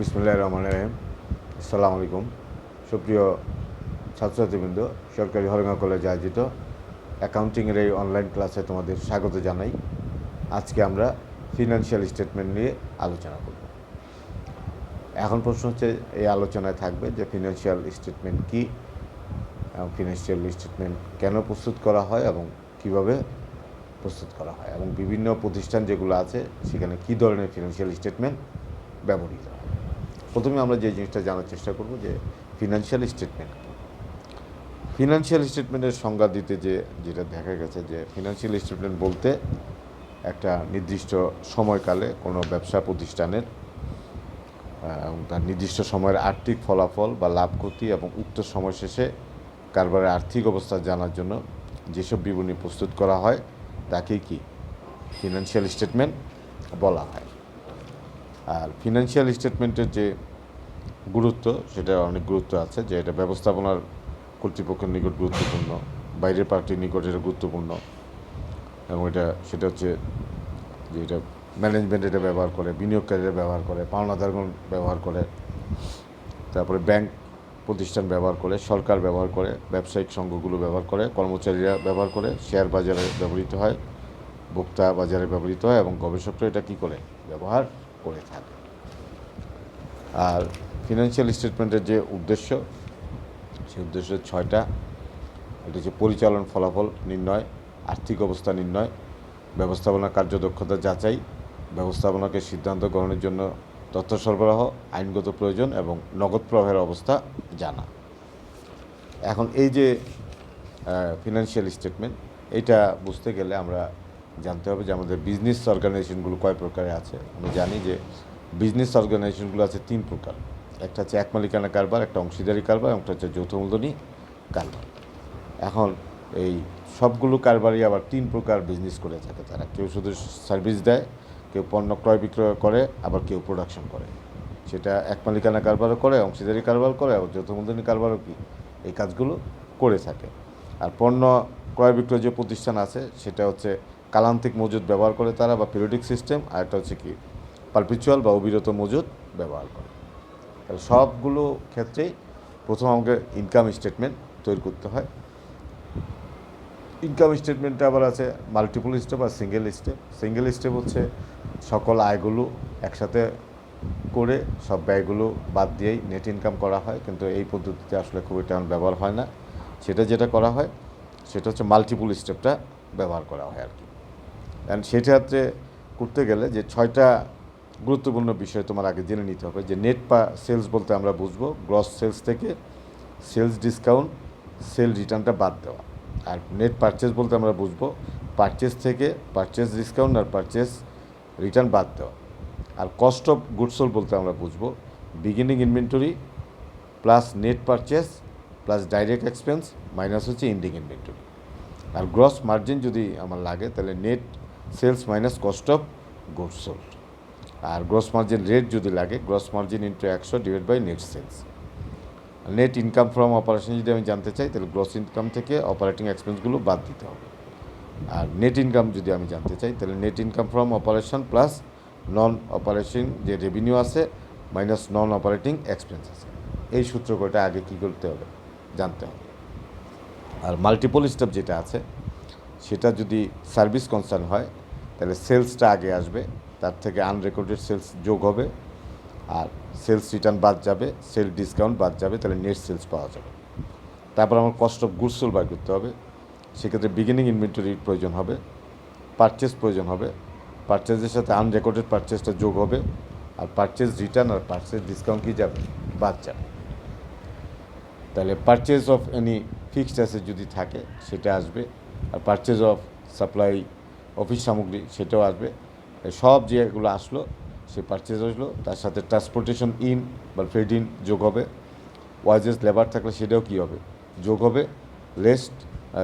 বিসমিল্লাহির রহমানির রহিম। আসসালামু আলাইকুম। সুপ্রিয় ছাত্রছাত্রীবৃন্দ, সরকারি হরিঙ্গা কলেজে আয়োজিত অ্যাকাউন্টিংয়ের এই অনলাইন ক্লাসে তোমাদের স্বাগত জানাই। আজকে আমরা ফিনান্সিয়াল স্টেটমেন্ট নিয়ে আলোচনা করব। এখন প্রশ্ন হচ্ছে, এই আলোচনায় থাকবে যে ফিনান্সিয়াল স্টেটমেন্ট কী, এবং ফিনান্সিয়াল স্টেটমেন্ট কেন প্রস্তুত করা হয় এবং কীভাবে প্রস্তুত করা হয়, এবং বিভিন্ন প্রতিষ্ঠান যেগুলো আছে সেখানে কী ধরনের ফিনান্সিয়াল স্টেটমেন্ট ব্যবহৃত হয়। প্রথমে আমরা যে জিনিসটা জানার চেষ্টা করব যে ফিনান্সিয়াল স্টেটমেন্ট কী। ফিনান্সিয়াল স্টেটমেন্টের সংজ্ঞা দিতে যেটা দেখা গেছে যে ফিনান্সিয়াল স্টেটমেন্ট বলতে একটা নির্দিষ্ট সময়কালে কোনো ব্যবসা প্রতিষ্ঠানের তার নির্দিষ্ট সময়ের আর্থিক ফলাফল বা লাভ ক্ষতি এবং উক্ত সময় শেষে কারবারের আর্থিক অবস্থা জানার জন্য যেসব বিবরণী প্রস্তুত করা হয় তাকেই কি ফিনান্সিয়াল স্টেটমেন্ট বলা হয়। আর ফিনান্সিয়াল স্টেটমেন্টের যে গুরুত্ব, সেটা অনেক গুরুত্ব আছে, যে এটা ব্যবস্থাপনার কর্তৃপক্ষের নিকট গুরুত্বপূর্ণ, বাইরের পার্টির নিকট এটা গুরুত্বপূর্ণ, এবং সেটা হচ্ছে যে এটা ম্যানেজমেন্ট এটা ব্যবহার করে, বিনিয়োগকারীরা ব্যবহার করে, পাওনাদারগণ ব্যবহার করে, তারপরে ব্যাংক প্রতিষ্ঠান ব্যবহার করে, সরকার ব্যবহার করে, ব্যবসায়িক সংঘগুলো ব্যবহার করে, কর্মচারীরা ব্যবহার করে, শেয়ার বাজারে ব্যবহৃত হয়, ভোক্তা বাজারে ব্যবহৃত হয়, এবং গবেষকরা এটা কী করে ব্যবহার করে থাকে। আর ফিনান্সিয়াল স্টেটমেন্টের যে উদ্দেশ্য, সেই উদ্দেশ্য 6টা। এটা হচ্ছে পরিচালন ফলাফল নির্ণয়, আর্থিক অবস্থা নির্ণয়, ব্যবস্থাপনা কার্যদক্ষতা যাচাই, ব্যবস্থাপনাকে সিদ্ধান্ত গ্রহণের জন্য তথ্য সরবরাহ, আইনগত প্রয়োজন এবং নগদ প্রবাহের অবস্থা জানা। এখন এই যে ফিনান্সিয়াল স্টেটমেন্ট, এটা বুঝতে গেলে আমরা জানতে হবে যে আমাদের বিজনেস অর্গানাইজেশনগুলো কয় প্রকারে আছে। আমরা জানি যে বিজনেস অর্গানাইজেশনগুলো আছে 3 প্রকার। একটা হচ্ছে এক মালিকানা কারবার, একটা অংশীদারি কারবার, একটা হচ্ছে যৌথ মূলধনী কারবার। এখন এই সবগুলো কারবারই আবার 3 প্রকার বিজনেস করে থাকে তারা। কেউ শুধু সার্ভিস দেয়, কেউ পণ্য ক্রয় বিক্রয় করে, আবার কেউ প্রোডাকশন করে। সেটা এক মালিকানা কারবারও করে, অংশীদারি কারবার করে, আবার যৌথ মূলধনী কারবারও কি এই কাজগুলো করে থাকে। আর পণ্য ক্রয় বিক্রয় যে প্রতিষ্ঠান আছে সেটা হচ্ছে কালান্তিক মজুদ ব্যবহার করে তারা, বা পিরিয়ডিক সিস্টেম, আর একটা হচ্ছে কি পারপিচুয়াল বা অবিরত মজুদ ব্যবহার করে। তাহলে সবগুলো ক্ষেত্রেই প্রথম আমাকে ইনকাম স্টেটমেন্ট তৈরি করতে হয়। ইনকাম স্টেটমেন্টটা আবার আছে মাল্টিপল স্টেপ আর সিঙ্গেল স্টেপ। সিঙ্গেল স্টেপ হচ্ছে সকল আয়গুলো একসাথে করে সব ব্যয়গুলো বাদ দিয়েই নেট ইনকাম করা হয়, কিন্তু এই পদ্ধতিতে আসলে খুব একটা ব্যবহার হয় না। যেটা করা হয় সেটা হচ্ছে মাল্টিপল স্টেপটা ব্যবহার করা হয় আর কি। অ্যান্ড সেটাতে করতে গেলে যে 6টা গুরুত্বপূর্ণ বিষয় তোমার আগে জেনে নিতে হবে। যে নেট সেলস বলতে আমরা বুঝবো গ্রস সেলস থেকে সেলস ডিসকাউন্ট, সেল রিটার্নটা বাদ দেওয়া। আর নেট পারচেস বলতে আমরা বুঝবো পারচেস থেকে পারচেস ডিসকাউন্ট আর পারচেস রিটার্ন বাদ দেওয়া। আর কস্ট অফ গুডস সোল্ড বলতে আমরা বুঝবো beginning inventory plus net purchase plus direct expense minus হচ্ছে এন্ডিং ইনভেন্টরি। আর গ্রস মার্জিন যদি আমার লাগে তাহলে net sales minus cost of goods sold. আর গ্রস মার্জিন রেট যদি লাগে gross margin into 100 divide by net sales. Net income from operation যদি আমি জানতে চাই তাহলে গ্রস ইনকাম থেকে অপারেটিং এক্সপেন্সগুলো বাদ দিতে হবে। আর নেট ইনকাম যদি আমি জানতে চাই তাহলে net income from operation plus non operation যে রেভিনিউ আছে মাইনাস নন অপারেটিং এক্সপেন্স আছে। এই সূত্র কয়টা আগে কী করতে হবে জানতে হবে। আর মাল্টিপল স্টেপ যেটা আছে সেটা যদি সার্ভিস কনসার্ন হয় তাহলে সেলসটা আগে আসবে, তার থেকে আনরেকর্ডেড সেলস যোগ হবে, আর সেলস রিটার্ন বাদ যাবে, সেল ডিসকাউন্ট বাদ যাবে, তাহলে নেট সেলস পাওয়া যাবে। তারপর আমার কস্ট অফ গুডস সোল্ড বার করতে হবে। সেক্ষেত্রে বিগিনিং ইনভেন্টরির প্রয়োজন হবে, পারচেস প্রয়োজন হবে, পারচেসের সাথে আনরেকর্ডেড পারচেসটা যোগ হবে, আর পারচেস রিটার্ন আর পারচেস ডিসকাউন্ট কি যাবে বাদ যাবে। তাহলে purchase of any fixed asset যদি থাকে সেটা আসবে, আর পারচেস অফ সাপ্লাই অফিস সামগ্রী সেটাও আসবে। সব যেগুলো আসলো সে পারচেস আসলো, তার সাথে ট্রান্সপোর্টেশন ইন বা ফ্রেড ইন যোগ হবে, ওয়াজেস লেবার থাকলে সেটাও কী হবে যোগ হবে, রেস্ট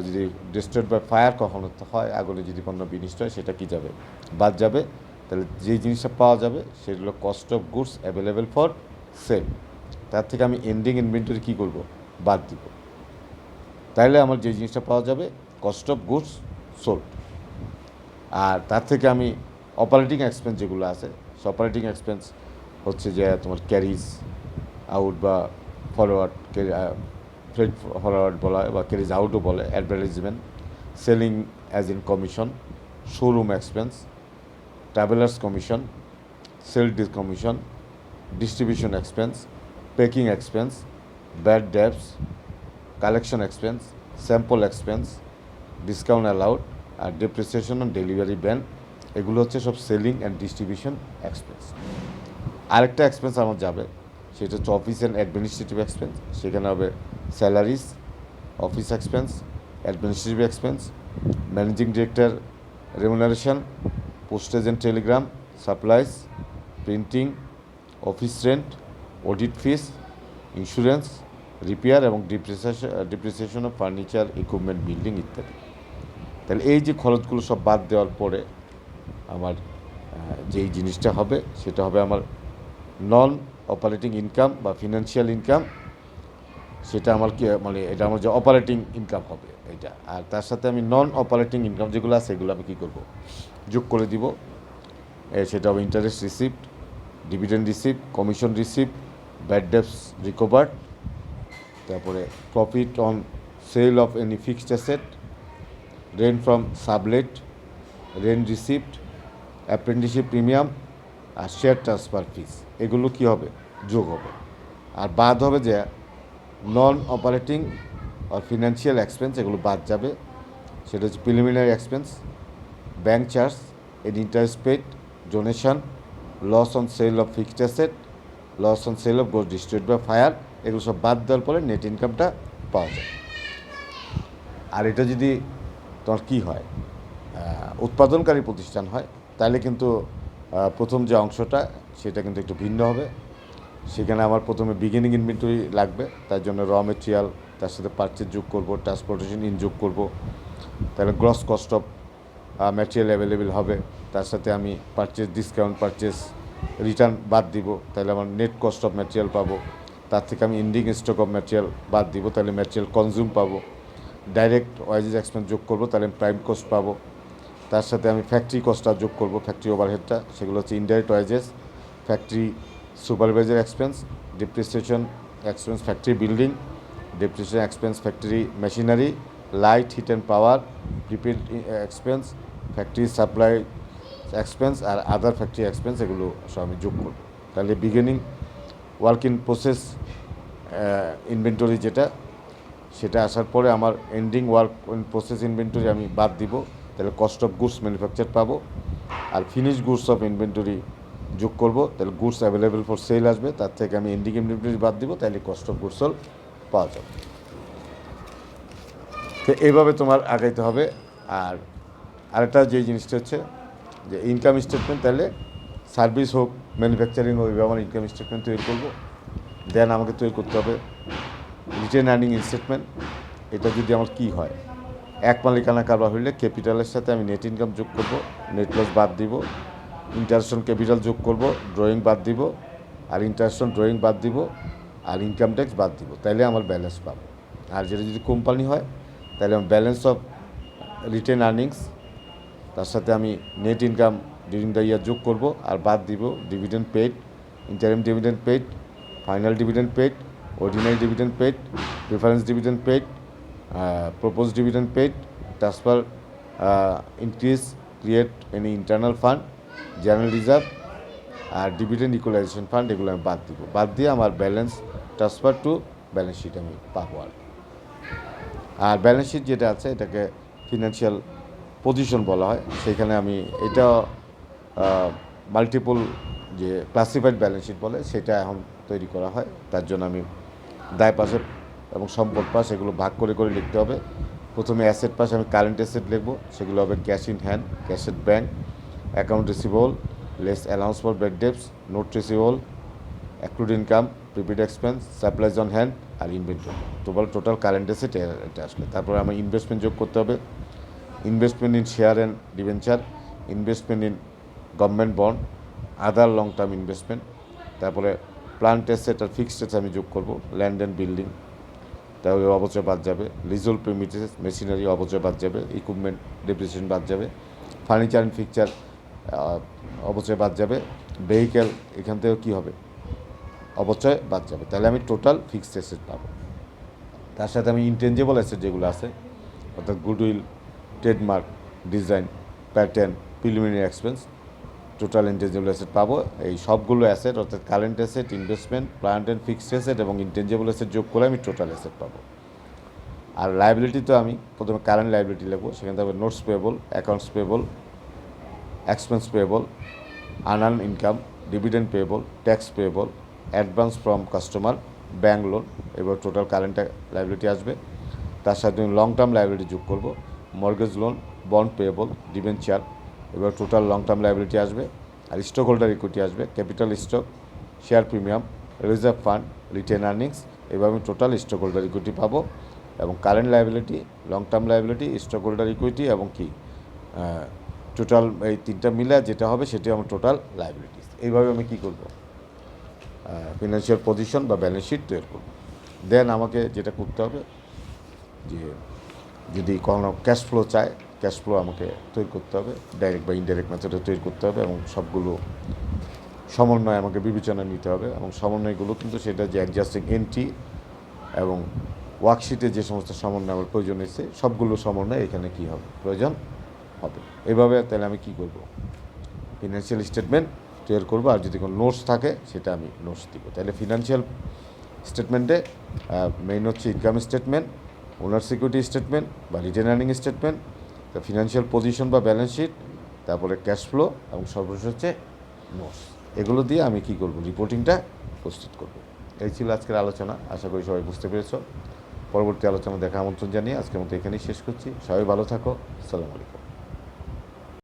যদি ডিস্ট্রয়েড বাই ফায়ার কখনো হয়, আগুনে যদি পণ্য বিনষ্ট হয় সেটা কী যাবে বাদ যাবে। তাহলে যেই জিনিসটা পাওয়া যাবে সেগুলো cost of goods available for sale, তার থেকে আমি এন্ডিং ইনভেন্টরি কী করব বাদ দিব। তাইলে আমার যে জিনিসটা পাওয়া যাবে কস্ট অফ গুডস সোল্ড। আর তার থেকে আমি অপারেটিং এক্সপেন্স যেগুলো আছে সে অপারেটিং এক্সপেন্স হচ্ছে যে তোমার ক্যারিজ আউট বা ফরওয়ার্ড, ফ্রেড ফরওয়ার্ড বলা হয় বা ক্যারিজ আউটও বলে, advertisement, selling as in commission, showroom expense, travellers commission, sale commission, distribution expense, packing expense, bad debts, collection expense, sample expense, discount allowed, আর ডেপ্রিসিয়েশন অন ডেলিভারি ব্যান, এগুলো হচ্ছে সব selling and distribution expense. আরেকটা expense আমার যাবে, সেটা হচ্ছে office and administrative expense. সেখানে হবে salaries, office expense, administrative expense, managing director remuneration, postage and telegram, supplies, printing, office rent, audit fees, insurance, repair এবং depreciation of furniture, equipment, building ইত্যাদি। তাহলে এই যে খরচগুলো সব বাদ দেওয়ার পরে আমার যেই জিনিসটা হবে সেটা হবে আমার নন অপারেটিং ইনকাম বা ফিনান্সিয়াল ইনকাম। সেটা আমার কি মানে এটা আমার যে অপারেটিং ইনকাম হবে এটা, আর তার সাথে আমি নন অপারেটিং ইনকাম যেগুলো আছে সেগুলো আমি কী করবো, যোগ করে দিব। সেটা হবে interest receipt, dividend receipt, commission receipt, bad debts recovered, তারপরে profit on sale of any fixed asset, rent from sublet, rent receipt, apprenticeship premium, আর শেয়ার ট্রান্সফার ফিস, এগুলো কী হবে, যোগ হবে। আর বাদ হবে যে নন অপারেটিং আর ফিনান্সিয়াল এক্সপেন্স, এগুলো বাদ যাবে। সেটা হচ্ছে preliminary expense, bank charge, an interest paid, donation, loss on sale of fixed asset, loss on sale of gold destroyed by fire, এগুলো সব বাদ দেওয়ার পরে নেট ইনকামটা পাওয়া যায়। আর এটা যদি তোমার কী হয়, উৎপাদনকারী প্রতিষ্ঠান হয়, তাহলে কিন্তু প্রথম যে অংশটা সেটা কিন্তু একটু ভিন্ন হবে। সেখানে আমার প্রথমে বিগিনিং ইনভেন্টরি লাগবে, তার জন্য র মেটেরিয়াল, তার সাথে পারচেজ যোগ করব, ট্রান্সপোর্টেশন ইন যোগ করব, তাহলে gross cost of material available হবে। তার সাথে আমি পারচেজ ডিসকাউন্ট, পারচেজ রিটার্ন বাদ দিব, তাহলে আমার নেট কস্ট অফ ম্যাটেরিয়াল পাবো। তার থেকে আমি এন্ডিং স্টক অফ ম্যাটেরিয়াল বাদ দিব, তাহলে ম্যাটেরিয়াল কনজিউম পাবো। ডাইরেক্ট ওয়াইজেস এক্সপেন্স যোগ করব, তাহলে আমি প্রাইম কস্ট পাবো। তার সাথে আমি ফ্যাক্টরি কস্টটা যোগ করব, ফ্যাক্টরি ওভারহেডটা, সেগুলো হচ্ছে indirect wages, factory supervisor expense, depreciation expense factory building, depreciation expense factory machinery, light heat and power, prepaid expense, factory supply expense, আর আদার ফ্যাক্টরি এক্সপেন্স, এগুলো সব আমি যোগ করব। তাহলে beginning work in process inventory যেটা, সেটা আসার পরে আমার ending work in process inventory আমি বাদ দিব, তাহলে কস্ট অফ গুডস ম্যানুফ্যাকচার পাবো। আর ফিনিশ গুডস অফ ইনভেন্টরি যোগ করব, তাহলে গুডস অ্যাভেলেবেল ফর সেল আসবে, তার থেকে আমি এন্ডিং ইনভেন্টরি বাদ দিব, তাহলে কস্ট অফ গুডস সোল্ড পাওয়া যাবে। তো এইভাবে তোমার আগাইতে হবে। আর আরেকটা যে জিনিসটা হচ্ছে যে ইনকাম স্টেটমেন্ট, তাহলে সার্ভিস হোক ম্যানুফ্যাকচারিং হোক, এইভাবে আমার ইনকাম স্টেটমেন্ট তৈরি করবো। দেন আমাকে তৈরি করতে হবে রিটেন আর্নিং স্টেটমেন্ট। এটা যদি আমার কী হয়, এক মালিকানা কারবার হইলে ক্যাপিটালের সাথে আমি নেট ইনকাম যোগ করব, নেট লস বাদ দিব, ইন্টারেস্ট অন ক্যাপিটাল যোগ করব, ড্রয়িং বাদ দিব, আর ইন্টারেস্ট অন ড্রয়িং বাদ দিব, আর ইনকাম ট্যাক্স বাদ দিব, তাইলে আমার ব্যালেন্স পাবো। আর যেটা যদি কোম্পানি হয়, তাহলে আমার ব্যালেন্স অফ রিটেন আর্নিংস, তার সাথে আমি net income during the year যোগ করব, আর বাদ দিব dividend paid, interim dividend paid, final dividend paid, ordinary dividend paid, preference dividend paid, propose dividend paid, transfer increase, create any internal fund, general reserve, আর dividend equalisation fund, এগুলো আমি বাদ দিব। বাদ দিয়ে আমার balance transfer to balance sheet আমি পাবো। আর ব্যালেন্স শিট যেটা আছে এটাকে ফিনান্সিয়াল পজিশন বলা হয়। সেখানে আমি এটা মাল্টিপল যে ক্লাসিফাইড ব্যালেন্স শিট বলে সেটা এখন তৈরি করা হয়। তার জন্য আমি দায় পাশে এবং সম্পদ পাশ এগুলো ভাগ করে করে লিখতে হবে। প্রথমে অ্যাসেট পাশে আমি কারেন্ট অ্যাসেট লিখবো, সেগুলো হবে cash in hand, cash at bank, account receivable, less allowance for bad debts, note receivable, accrued income, prepaid expense, supplies on hand, আর ইনভেন্টরি। টোটাল কারেন্ট অ্যাসেট এটা আসলে। তারপরে আমার ইনভেস্টমেন্ট যোগ করতে হবে, investment in share and debenture, investment in government bond, other long term investment. তারপরে plant asset আর ফিক্সড অ্যাসেট আমি যোগ করবো, ল্যান্ড অ্যান্ড বিল্ডিং, তাহলে অবচয় বাদ যাবে, লিজল প্রিমিসেস মেশিনারি অবচয় বাদ যাবে, ইকুইপমেন্ট ডেপ্রিসিয়েশন বাদ যাবে, ফার্নিচার অ্যান্ড ফিকচার অবচয় বাদ যাবে, ভেহিক্যাল, এখান থেকেও কী হবে, অপচয় বাদ যাবে। তাহলে আমি টোটাল ফিক্সড অ্যাসেট পাবো। তার সাথে আমি ইনটেনজিবল অ্যাসেট যেগুলো আছে, অর্থাৎ goodwill, trademark, design, pattern, preliminary expense, total intangible asset পাবো। এই সবগুলো অ্যাসেট অর্থাৎ current asset, investment, plant and fixed asset এবং ইনটেনজিবল অ্যাসেট যোগ করে আমি টোটাল অ্যাসেট পাবো। আর লাইবিলিটি তো আমি প্রথমে কারেন্ট লাইবিলিটি লিখবো, সেখানে থাকবে notes payable, accounts payable, expense payable, unearned income, dividend payable, tax payable, advance from customer, bank loan, এবার টোটাল কারেন্ট লাইবিলিটি আসবে। তার সাথে আমি লং টার্ম লাইবিলিটি যোগ করব, mortgage loan, bond payable, debenture, এবার টোটাল লং টার্ম লাইবিলিটি আসবে। আর stock holder equity আসবে, capital stock, share premium, reserve fund, written earnings, এবার আমি টোটাল স্টক হোল্ডার ইকুইটি পাবো। এবং current liability, long term liability, stock holder equity এবং কি total, এই তিনটা মিলে যেটা হবে সেটি আমার টোটাল লাইবিলিটিস। এইভাবে আমি কী করব, ফিনান্সিয়াল পজিশন বা ব্যালেন্স শিট তৈরি করব। দেন আমাকে যেটা করতে হবে যে যদি কোনো ক্যাশ ফ্লো চায়, ক্যাশ ফ্লো আমাকে তৈরি করতে হবে, ডাইরেক্ট বা ইনডাইরেক্ট মেথডে তৈরি করতে হবে এবং সবগুলো সমন্বয় আমাকে বিবেচনা নিতে হবে। এবং সমন্বয়গুলো কিন্তু সেটা যে অ্যাডজাস্টিং এন্ট্রি এবং ওয়ার্কশিটে যে সমস্ত সমন্বয় আমার প্রয়োজন হয়েছে সবগুলো সমন্বয় এখানে কী হবে, প্রয়োজন হবে। এভাবে তাহলে আমি কী করব, ফিনান্সিয়াল স্টেটমেন্ট তৈরি করবো। আর যদি কোনো নোটস থাকে সেটা আমি নোটস দিব। তাহলে ফিনান্সিয়াল স্টেটমেন্টে মেইন হচ্ছে income statement, owner security statement বা retain earning statement, financial position বা ব্যালেন্স শিট, তারপরে ক্যাশ ফ্লো এবং সর্বশেষ হচ্ছে নোটস। এগুলো দিয়ে আমি কী করব, রিপোর্টিংটা প্রস্তুত করব। এই ছিল আজকের আলোচনা, আশা করি সবাই বুঝতে পেরেছ। পরবর্তী আলোচনা দেখা আমন্ত্রণ জানিয়ে আজকের মতো এখানেই শেষ করছি। সবাই ভালো থাকো, আসসালামু আলাইকুম।